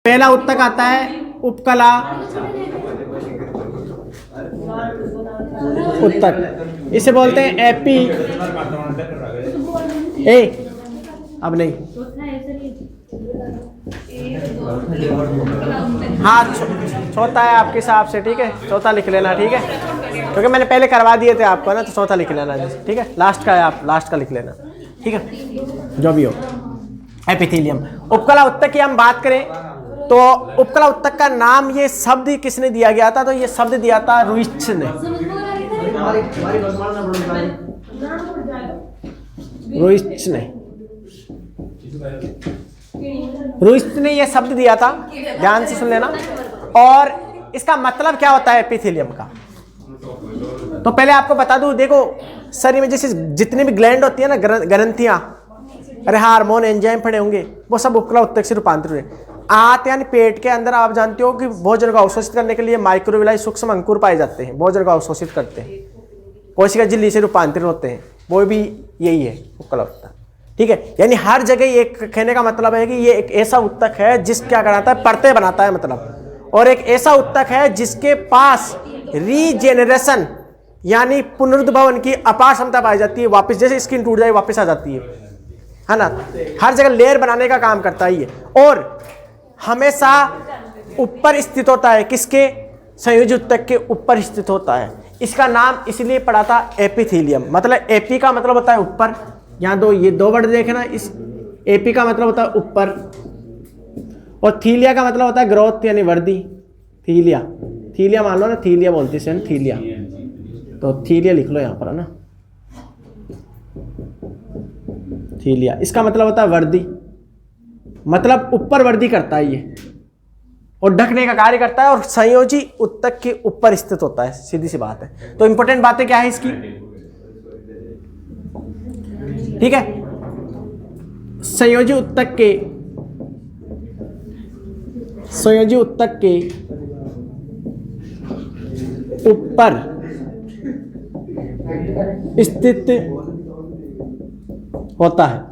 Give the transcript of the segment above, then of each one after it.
पहला उत्तक आता है उपकला उत्तक, इसे बोलते हैं एपी। अब नहीं, हाँ चौथा है आपके हिसाब से, ठीक है चौथा लिख लेना, ठीक है क्योंकि मैंने पहले करवा दिए थे आपको ना, तो चौथा लिख लेना, ठीक है लास्ट का है, आप लास्ट का लिख लेना, ठीक है जो भी हो। एपिथेलियम उपकला उत्तक की हम बात करें तो उपकला उत्तक का नाम, ये शब्द किसने दिया गया था, तो ये शब्द दिया था रुइच ने। रुइच ने ये शब्द दिया था, ध्यान से सुन लेना। और इसका मतलब क्या होता है एपिथेलियम का, तो पहले आपको बता दूं, देखो शरीर में जैसे जितनी भी ग्लैंड होती है ना, ग्रंथियां, अरे हार्मोन एंजाइम पड़े होंगे, वो सब उपकला उत्तक से रूपांतरित हुए। आंत यानी पेट के अंदर आप जानते हो कि भोजन को अवशोषित करने के लिए माइक्रोविलाई सूक्ष्म अंकुर पाए जाते हैं, भोजन को अवशोषित करते हैं, कोशिका झिल्ली से रूपांतरित होते हैं, वो भी यही है उपकला उत्तक, ठीक है। यानी हर जगह ये कहने का मतलब है कि ये एक ऐसा उत्तक है जिस क्या कराता है, परतें बनाता है मतलब, और एक ऐसा उत्तक है जिसके पास रीजेनरेशन यानी पुनरुद्भवन की अपार क्षमता पाई जाती है, वापस जैसे स्किन टूट जाए वापस आ जाती है ना, हर जगह लेयर बनाने का काम करता है ये, और हमेशा ऊपर स्थित होता है, किसके, संयोजी उत्तक के ऊपर स्थित होता है। इसका नाम इसलिए पड़ा था एपिथेलियम, मतलब एपी का मतलब होता है ऊपर, यहाँ ये दो वर्ड देखे ना, इस एपी का मतलब होता है ऊपर, और थीलिया का मतलब होता है ग्रोथ यानी वृद्धि, थीलिया मान लो ना, थीलिया बोलते हैं थीलिया, तो थीलिया लिख लो यहाँ पर है ना, थीलिया इसका मतलब होता है वृद्धि, मतलब ऊपर वृद्धि करता है ये, और ढकने का कार्य करता है, और संयोजी उत्तक के ऊपर स्थित होता है, सीधी सी बात है। तो इंपॉर्टेंट बातें क्या है इसकी, ठीक है, संयोजी उत्तक के ऊपर स्थित होता है,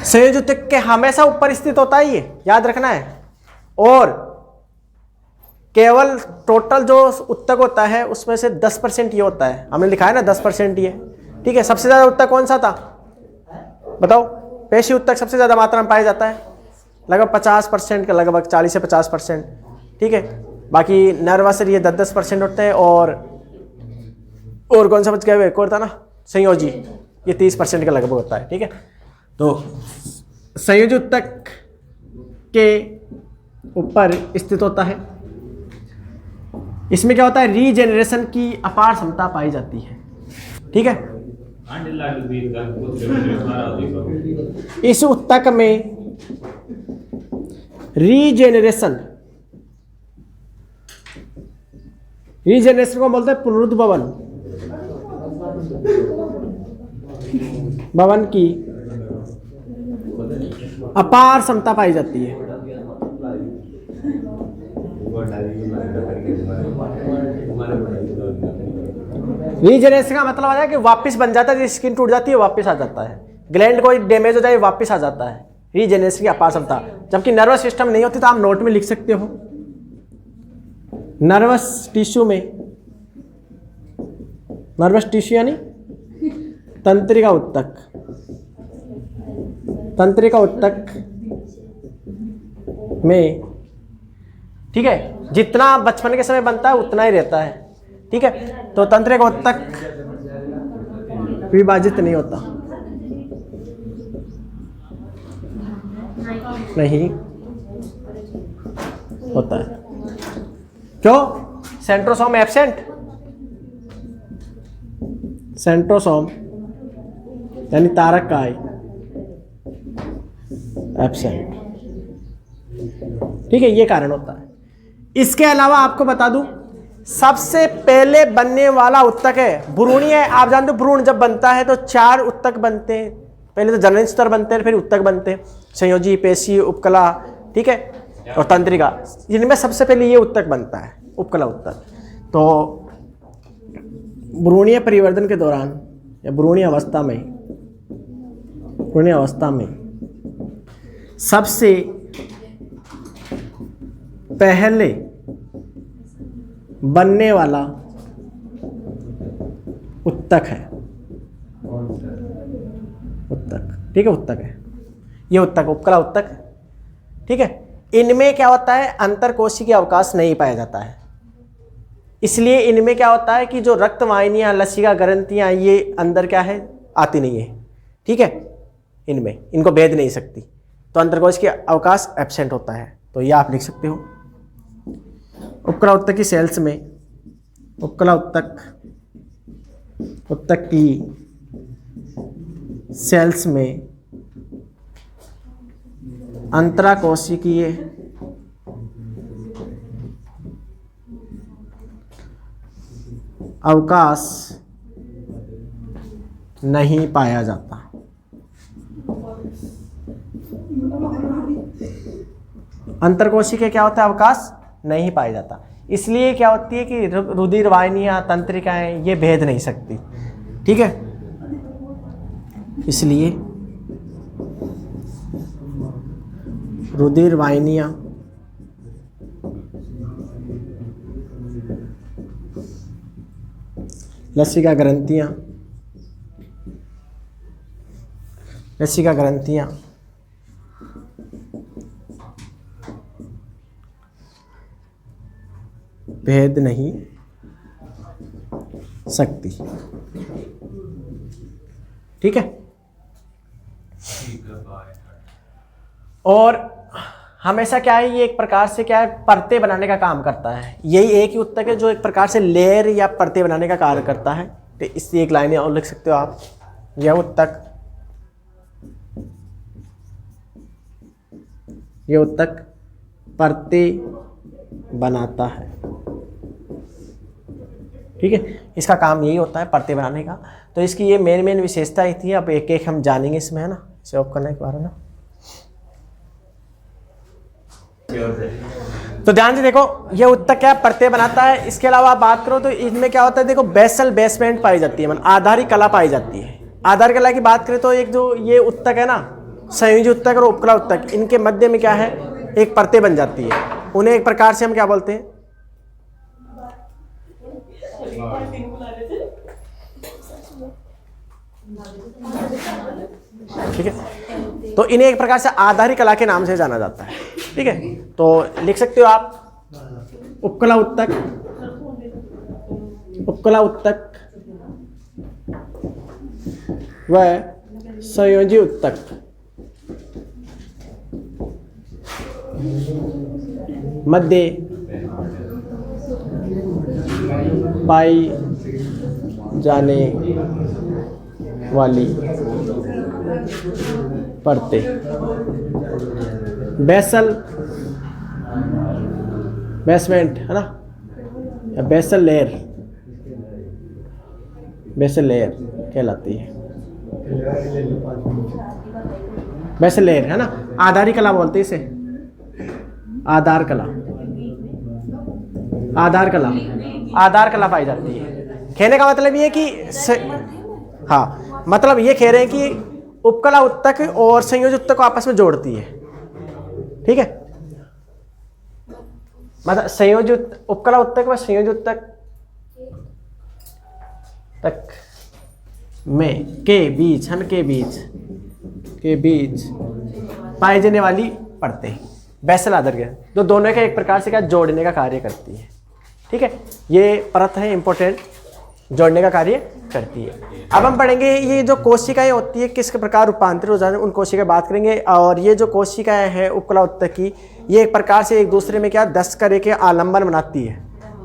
संयोजी उत्तक के हमेशा ऊपर स्थित होता है, ये याद रखना है। और केवल टोटल जो उत्तक होता है उसमें से 10% ये होता है, हमने लिखा है ना 10% ये, ठीक है। सबसे ज्यादा उत्तक कौन सा था बताओ, पेशी उत्तक सबसे ज्यादा मात्रा में पाया जाता है, लगभग 50% के लगभग 40 से 50%, ठीक है। बाकी नर्वस ये 10% होते हैं, और कौन सा बच गया, एक और था ना संयोजी, ये 30% के लगभग होता है, ठीक है। तो संयोजी उत्तक के ऊपर स्थित होता है, इसमें क्या होता है, रीजेनरेशन की अपार क्षमता पाई जाती है, ठीक है। इस उत्तक में रीजेनरेशन को बोलते हैं पुनरुद्भवन, भवन की अपार क्षमता पाई जाती है। रीजेनरेशन का मतलब है कि वापस बन जाता है, स्किन टूट जाती है वापस आ जाता है, ग्लैंड कोई डैमेज हो जाए वापस आ जाता है, रीजेनरेशन की अपार क्षमता। जबकि नर्वस सिस्टम नहीं होती, तो आप नोट में लिख सकते हो, नर्वस टिश्यू में, नर्वस टिश्यू यानी तंत्रिका उत्तक में, ठीक है, जितना बचपन के समय बनता है उतना ही रहता है, ठीक है। तो तंत्रिका उत्तक विभाजित नहीं होता, नहीं होता है, क्यों, सेंट्रोसोम एब्सेंट, सेंट्रोसोम यानी तारक काय एब्सेंट, ठीक है, ये कारण होता है। इसके अलावा आपको बता दूं, सबसे पहले बनने वाला उत्तक है भ्रूणीय। आप जानते हो भ्रूण जब बनता है तो 4 उत्तक बनते हैं, पहले तो जनन स्तर बनते हैं, फिर उत्तक बनते हैं, संयोजी, पेशी, उपकला, ठीक है, और तंत्रिका, इनमें सबसे पहले ये उत्तक बनता है, उपकला उत्तक। तो भ्रूणीय परिवर्तन के दौरान या भ्रूणीय अवस्था में सबसे पहले बनने वाला उत्तक है। उत्तक, ठीक है, उत्तक है ये, उत्तक, उपकला उत्तक, ठीक है। इनमें क्या होता है, अंतरकोशिकीय अवकाश नहीं पाया जाता है, इसलिए इनमें क्या होता है कि जो रक्त वाहिनियां, लसिका ग्रंथियां, ये अंदर क्या है, आती नहीं है, ठीक है। इनमें इनको भेद नहीं सकती, तो अंतरकोशिकीय अवकाश एब्सेंट होता है। तो ये आप लिख सकते हो। उपकला उत्तक की सेल्स में, उपकला उत्तक की सेल्स में अंतराकोशिकीय अवकाश नहीं पाया जाता। अंतरकोशिकीय क्या होता है, अवकाश नहीं पाया जाता, इसलिए क्या होती है कि रुधिर वाहिनियां, तंत्रिकाएं ये भेद नहीं सकती, ठीक है। इसलिए रुधिर वाहिनियां लसिका ग्रंथियां भेद नहीं सकती, ठीक है। और हमेशा क्या है, ये एक प्रकार से क्या है, परते बनाने का काम करता है। यही एक ही उत्तक है जो एक प्रकार से लेयर या परते बनाने का कार्य करता है। तो इससे एक लाइन और लिख सकते हो आप, यह उत्तक परते बनाता है, ठीक है। इसका काम यही होता है, परते बनाने का। तो इसकी ये मेन विशेषता ही थी। अब एक एक हम जानेंगे इसमें, है ना, इसे ऑफ करने के बारे में। तो ध्यान से देखो, ये उत्तक क्या परते बनाता है। इसके अलावा बात करो तो इनमें क्या होता है, देखो बेसल बेसमेंट पाई जाती है, मतलब आधारी कला पाई जाती है। आधार कला की बात करें तो एक जो ये उत्तक है ना, संयोजी उत्तक और उपकला उत्तक, इनके मध्य में क्या है, एक परते बन जाती है। उन्हें एक प्रकार से हम क्या बोलते हैं, ठीक है। तो इन्हें एक प्रकार से आधारी कला के नाम से जाना जाता है, ठीक है। तो लिख सकते हो आप, उपकला उत्तक व संयोजी उत्तक मध्य पाई जाने वाली परते बेसमेंट है ना, या बेसल लेयर कहलाती है। बेसल लेयर है ना, आधारी कला बोलते हैं इसे, आधार कला पाई जाती है। कहने का मतलब ये कि हाँ, मतलब ये कह रहे हैं कि उपकला उत्तक और संयोजी उत्तक को आपस में जोड़ती है, ठीक है। मतलब संयोजी उपकला उत्तक व संयोजी उत्तक तक में के बीच पाए जाने वाली परतें बेसल आधार के, जो दोनों के एक प्रकार से क्या जोड़ने का कार्य करती है, ठीक है। ये परत है इंपॉर्टेंट, जोड़ने का कार्य करती है। अब हम पढ़ेंगे ये जो कोशिकाएं होती है किस प्रकार रूपांतरित हो जाने, उन कोशिकाएं बात करेंगे। और ये जो कोशिकाएं हैं उपकला उत्तक की, ये एक प्रकार से एक दूसरे में क्या दस करे के आलंबन बनाती है,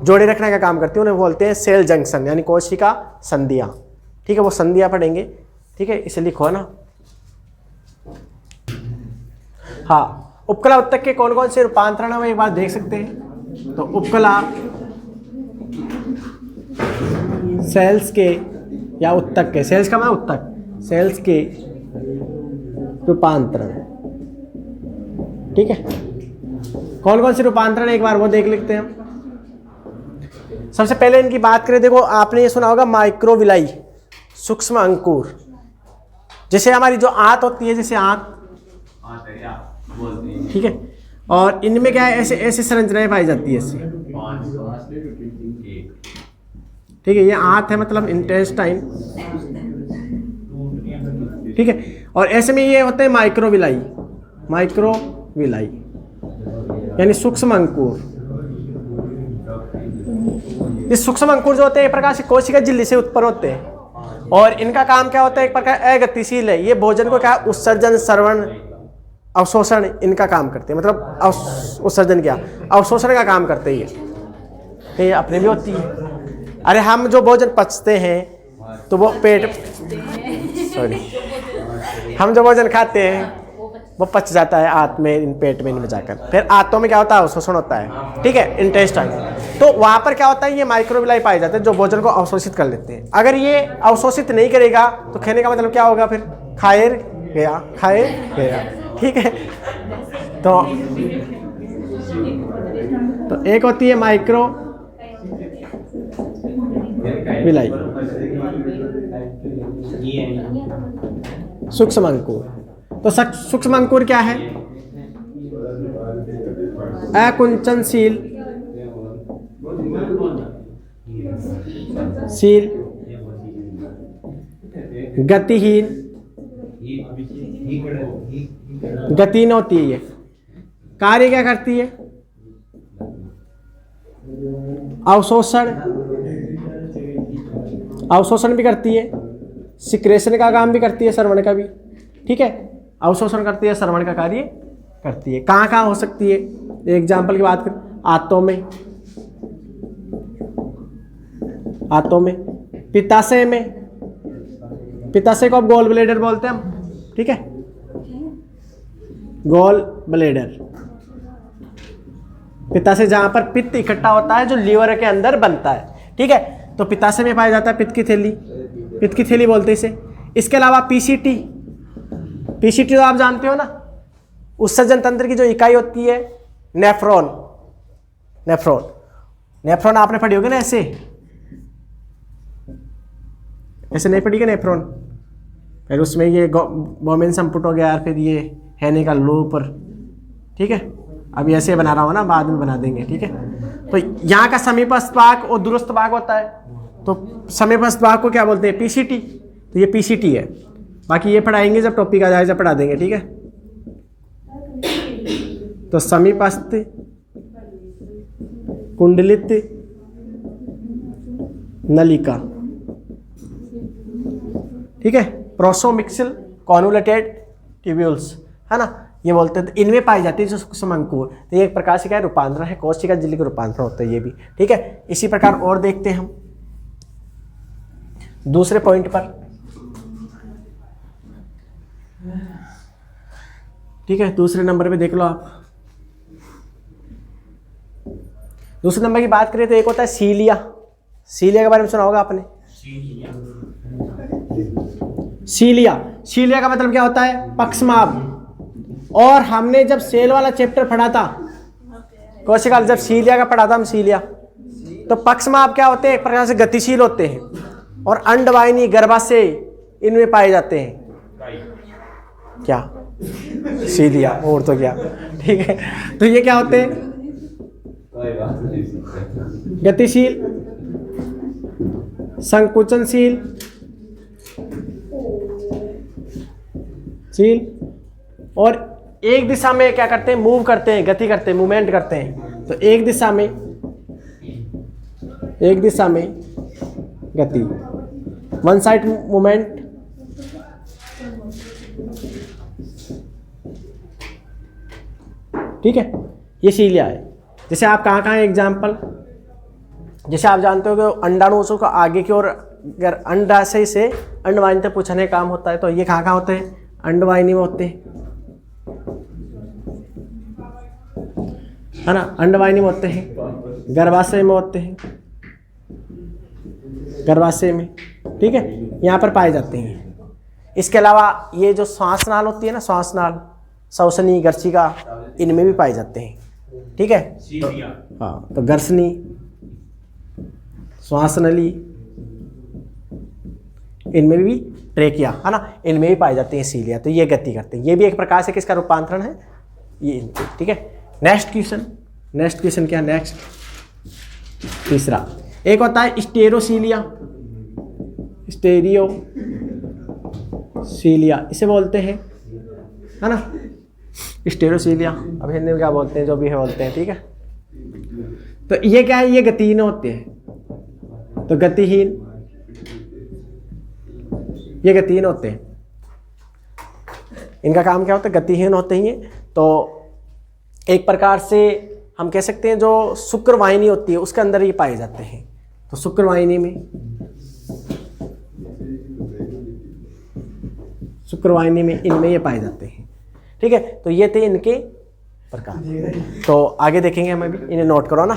जोड़े रखने का काम करती है। उन्हें बोलते हैं सेल जंक्शन, यानी कोशिका संधियां, ठीक है। वो संधियां पढ़ेंगे, ठीक है, इसे लिखो ना। हाँ, उपकला उत्तक के कौन कौन से रूपांतरण है एक बार देख सकते हैं। तो उपकला सेल्स के या उत्तक के, सेल्स का मतलब उत्तक, सेल्स के रूपांतरण, ठीक है। कौन कौन से रूपांतरण एक बार वो देख लेते हैं हम। सबसे पहले इनकी बात करें, देखो आपने ये सुना होगा माइक्रोविलाई, सूक्ष्म अंकुर। जैसे हमारी जो आंत होती है, जैसे आंत, ठीक है, और इनमें क्या है, ऐसे ऐसे संरचनाएं पाई जाती है ऐसे। ठीक है, ये आंत है मतलब इंटेस्टाइन। ठीक है, और ऐसे में ये होते हैं माइक्रोविलाई, माइक्रोविलाई यानी सूक्ष्म अंकुर। ये सूक्ष्म अंकुर जो होते हैं एक प्रकार से कोशिका झिल्ली से उत्पन्न होते हैं और इनका काम क्या होता है, एक प्रकार अगतिशील है। ये भोजन को क्या उत्सर्जन, श्रवण, अवशोषण इनका काम करते हैं। मतलब उत्सर्जन क्या, अवशोषण का काम करते हैं। ये अपने भी होती है। अरे हम जो भोजन पचते हैं तो वो पेट, सॉरी, हम जो भोजन खाते हैं वो पच जाता है आंत में, इन पेट में, इनमें जाकर फिर आंतों में क्या होता है, अवशोषण होता है। ठीक है, इंटेस्टाइन। तो वहां पर क्या होता है, ये माइक्रोविलाई पाए जाते हैं जो भोजन को अवशोषित कर लेते हैं। अगर ये अवशोषित नहीं करेगा तो खाने का मतलब क्या होगा, फिर खाए गया, खाए गया। ठीक है, तो एक होती है माइक्रो विलाई, सूक्ष्म अंकुर। तो सूक्ष्म अंकुर क्या है, अकुंचनशील गतिहीन, गतिहीन होती है। ये कार्य क्या करती है, अवशोषण भी करती है, सिक्रेशन का काम भी करती है, श्रवण का भी। ठीक है, अवशोषण करती है, श्रवण का कार्य करती है। कहाँ कहाँ हो सकती है, एग्जाम्पल की बात करें, आंतों में, पित्ताशय में, पित्ताशय को अब गोल ब्लेडर बोलते हैं हम। ठीक है, गोल ब्लेडर, पित्ताशय जहां पर पित्त इकट्ठा होता है जो लीवर के अंदर बनता है। ठीक है, तो पित्ताशय में पाया जाता है पित्त की थैली बोलते हैं इसे। इसके अलावा पीसीटी तो आप जानते हो ना, उत्सर्जन तंत्र की जो इकाई होती है, नेफ्रॉन आपने पढ़ी होगी ना, ऐसे नहीं पढ़ी क्या नेफ्रॉन। फिर उसमें ये बोमेन संपुट हो गया, फिर ये हैने का लूप। ठीक है, अभी ऐसे बना रहा हूँ ना, बाद में बना देंगे। ठीक है, तो यहाँ का समीपस्थ भाग और दूरस्थ भाग होता है। तो समीपस्थ भाग को क्या बोलते हैं, पीसीटी। तो ये पीसीटी है, बाकी ये पढ़ाएंगे जब टॉपिक आ जाए, जब पढ़ा देंगे। ठीक है, तो समीपस्थ कुंडलित नलिका। ठीक है, प्रोसोमिक्सिल कॉन्वोलेटेड ट्यूब्यूल्स, है ना, ये बोलते हैं। तो इनमें पाई जाती है जो सूक्ष्म अंकुर। तो ये एक प्रकार से क्या है, रूपांतरण है, कोशिका झिल्ली का रूपांतरण होता है ये भी। ठीक है, इसी प्रकार और देखते हैं हम दूसरे पॉइंट पर। ठीक है, दूसरे नंबर पे देख लो आप। दूसरे नंबर की बात करें तो एक होता है सीलिया के बारे में सुना होगा आपने। सीलिया का मतलब क्या होता है, पक्षमाप। और हमने जब सेल वाला चैप्टर पढ़ा था कोशिका, जब सीलिया का पढ़ा था हम, सीलिया, तो पक्षमाप क्या होते हैं, एक प्रकार से गतिशील होते हैं और अंडवाहिनी, गर्भाशय इनमें पाए जाते हैं। क्या सीलिया, और तो क्या। ठीक है, तो ये क्या होते हैं, गतिशील, संकुचनशील, और एक दिशा में क्या करते हैं, मूव करते हैं, गति करते हैं, मूवमेंट करते हैं। तो एक दिशा में गति, वन साइड मूवमेंट। ठीक है, ये सीलिया है। जैसे आप कहाँ एग्जाम्पल, जैसे आप जानते हो कि अंडाणुओं को आगे की ओर अगर अंडाशय से अंडवाहिनी तक पहुँचाने का काम होता है, तो ये कहाँ होते हैं, अंडवाहिनी में होते हैं, है ना, अंडवाहिनी में होते हैं, गर्भाशय में होते हैं, गर्भाशय में। ठीक है, यहाँ पर पाए जाते हैं। इसके अलावा ये जो श्वास नाल होती है ना, श्वास नाल, श्वसनी, गर्शिका, इनमें भी पाए जाते हैं। ठीक है, तो हाँ, तो गर्शनी, श्वास नली, इनमें भी ट्रेकिया, है ना, इनमें भी पाए जाते हैं सीलिया। तो ये गति करते हैं, ये भी एक प्रकार से किसका रूपांतरण है, ये। ठीक है, नेक्स्ट क्वेश्चन क्या, नेक्स्ट तीसरा एक होता है स्टेरोसीलिया, स्टेरियोसीलिया इसे बोलते हैं, है ना, स्टेरोसीलिया। अब हिंदी में क्या बोलते हैं, जो भी है बोलते हैं, ठीक है। तो ये क्या है, ये गतिहीन होते हैं, तो गतिहीन, ये गतिहीन होते हैं, इनका काम क्या होता है, गतिहीन होते ही हैं। तो एक प्रकार से हम कह सकते हैं जो शुक्रवाहिनी होती है उसके अंदर ये पाए जाते हैं। तो शुक्रवाहिनी में इनमें ये पाए जाते हैं, ठीक है। तो ये थे इनके प्रकार। तो आगे देखेंगे हम अभी, इन्हें नोट करो ना।